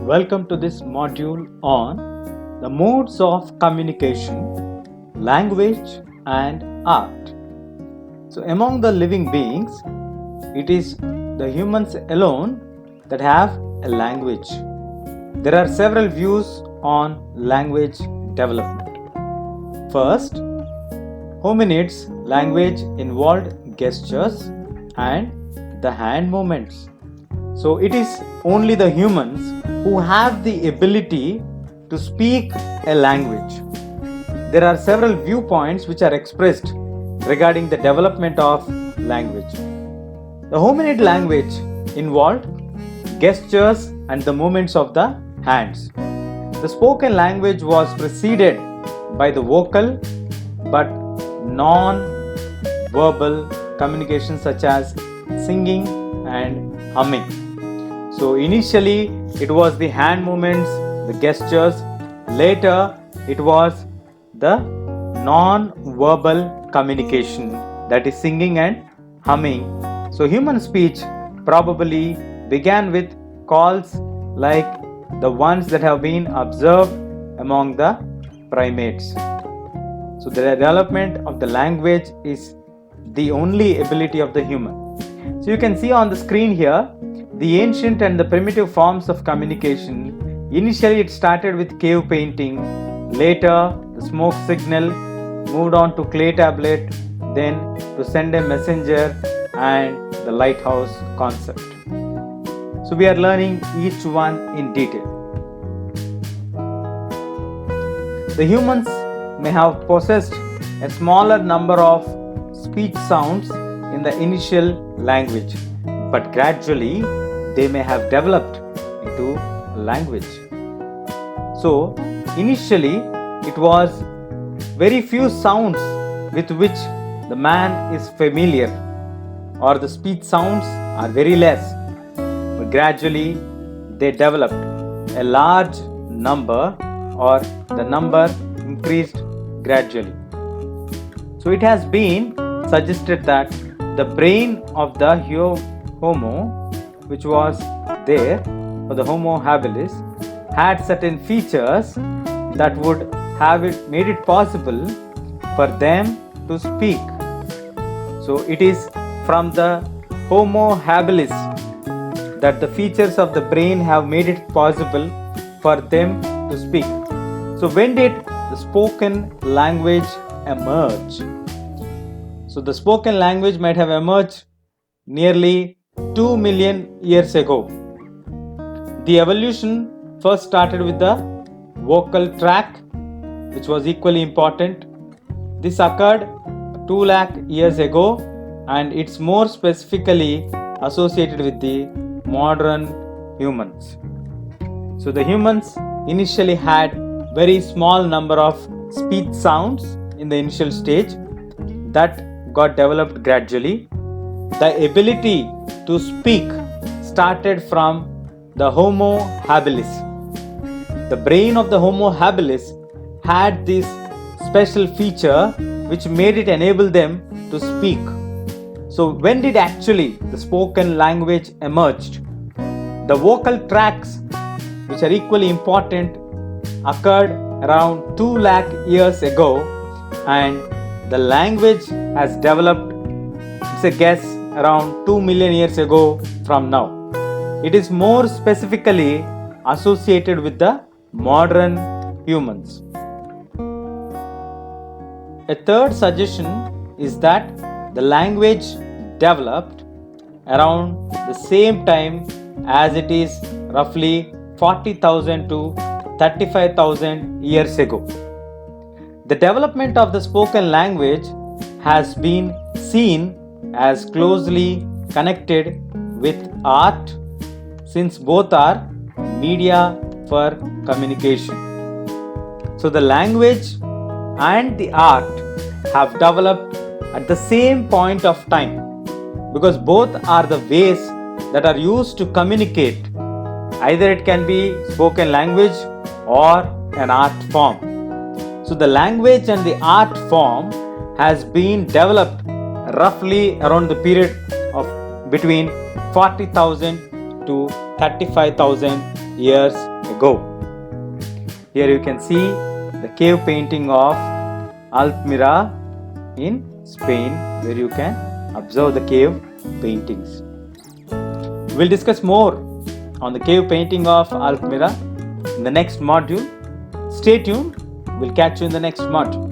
Welcome to this module on the modes of communication, language, and art. So, among the living beings, it is the humans alone that have a language. There are several views on language development. First, hominids' language involved gestures and the hand movements. So, it is only the humans who have the ability to speak a language. There are several viewpoints which are expressed regarding the development of language. The hominid language involved gestures and the movements of the hands. The spoken language was preceded by the vocal but non-verbal communication such as singing and humming. So initially it was the hand movements, the gestures. Later it was the non-verbal communication, that is singing and humming. So human speech probably began with calls like the ones that have been observed among the primates. So the development of the language is the only ability of the human. So you can see on the screen here the ancient and the primitive forms of communication. Initially it started with cave painting, later the smoke signal, moved on to clay tablet, then to send a messenger and the lighthouse concept. So we are learning each one in detail. The humans may have possessed a smaller number of speech sounds in the initial language, but gradually they may have developed into a language. So initially it was very few sounds with which the man is familiar, or the speech sounds are very less, but gradually they developed a large number, or the number increased gradually. So it has been suggested that the brain of the Homo, which was there for the Homo habilis, had certain features that would have made it possible for them to speak. So it is from the Homo habilis that the features of the brain have made it possible for them to speak. So when did the spoken language emerge? So the spoken language might have emerged nearly 2 million years ago. The evolution first started with the vocal tract, which was equally important. This occurred 2 lakh years ago, and it's more specifically associated with the modern humans. So the humans initially had very small number of speech sounds in the initial stage that got developed gradually. The ability to speak started from the Homo habilis. The brain of the Homo habilis had this special feature which made it enable them to speak. So when did actually the spoken language emerged? The vocal tracts, which are equally important, occurred around 2 lakh years ago, and the language has developed, it's a guess, around 2 million years ago from now. It is more specifically associated with the modern humans. A third suggestion is that the language developed around the same time as it is, roughly 40,000 to 35,000 years ago. The development of the spoken language has been seen as closely connected with art, since both are media for communication. So the language and the art have developed at the same point of time, because both are the ways that are used to communicate. Either it can be spoken language or an art form. So the language and the art form has been developed roughly around the period of between 40,000 to 35,000 years ago. Here you can see the cave painting of Altamira in Spain, where you can observe the cave paintings. We'll discuss more on the cave painting of Altamira in the next module. Stay tuned. We'll catch you in the next module.